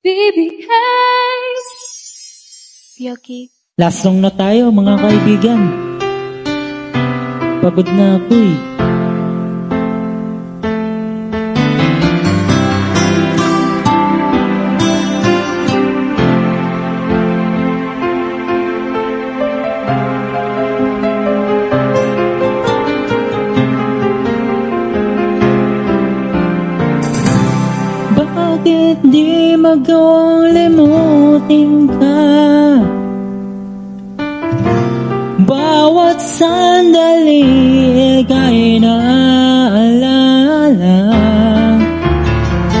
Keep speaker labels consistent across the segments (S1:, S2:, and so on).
S1: bibigay. Yogi.
S2: Last song na tayo mga kaibigan. Pagod na ako eh. Bakit di magawang limutin ka? Bawat sandali ika'y naalala.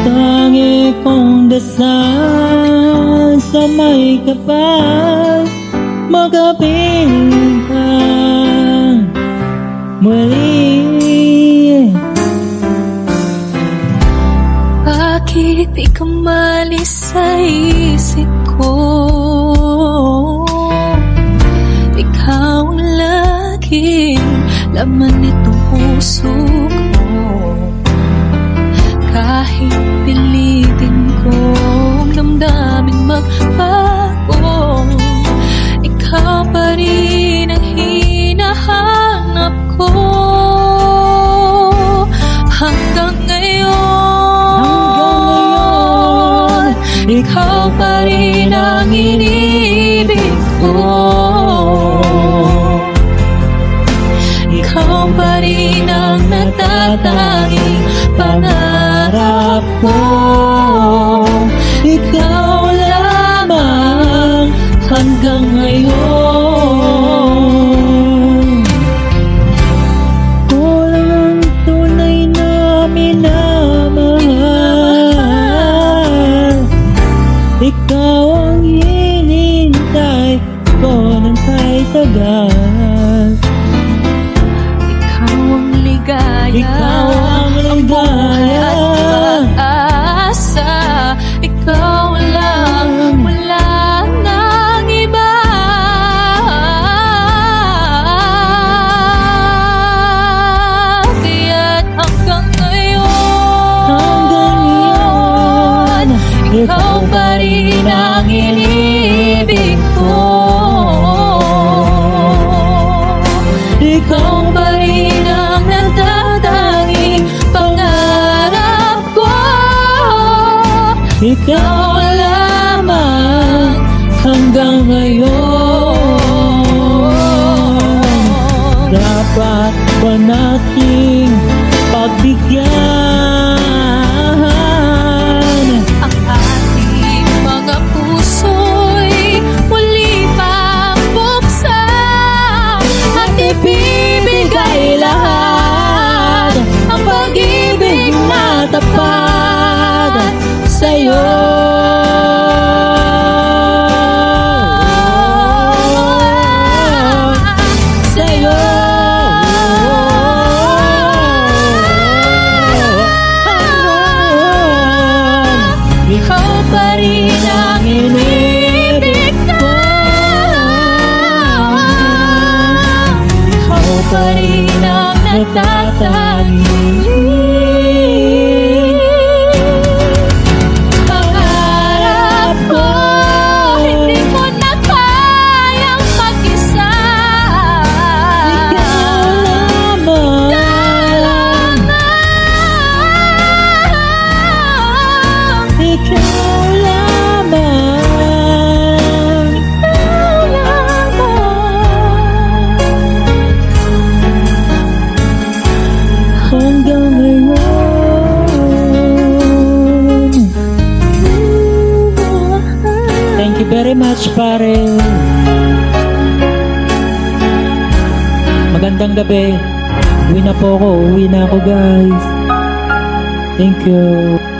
S2: Tangi kong dasal sa may kapal, magkapiling ka muli.
S1: Bakit di ka malis sa isip ko? Ikaw ang laging laman nitong puso ko. Kahit pilitin kong damdamin magbago, ikaw pa rin ang hinahanap ko. Hanggang ngayon, ikaw pa rin ang inibig ko. Ikaw pa rin ang natatanging pangarap ko. Ikaw lamang hanggang ngayon.
S2: Kulang ang tunay na minamahal. Ikaw ang hinintay ko ng kay tagal.
S1: Ikaw ang ligaya,
S2: Ikaw ang ligaya,
S1: ang pag-asa. Ikaw lang, wala nang iba. Kaya't hanggang ngayon, ikaw pa rin ang inibig ko. Ikaw pa rin ang natatanging pangarap ko.
S2: ikaw
S1: lamang hanggang ngayon.
S2: dapat ba nating pagbigyan
S1: Ang ating mga puso'y muli pang buksan at ibibigay lahat ang pag-ibig na tapat sa'yo. Sa'yo. Ikaw pa rin ang inibig ko. Ikaw pa rin ang natatanging pangarap ko. Hindi ko na kayang mag-isa.
S2: lamang. Ikaw lamang. Hanggang ngayon. Thank you very much, pare. Magandang gabi. Uwi na po ako. Uwi na ako, guys. Thank you.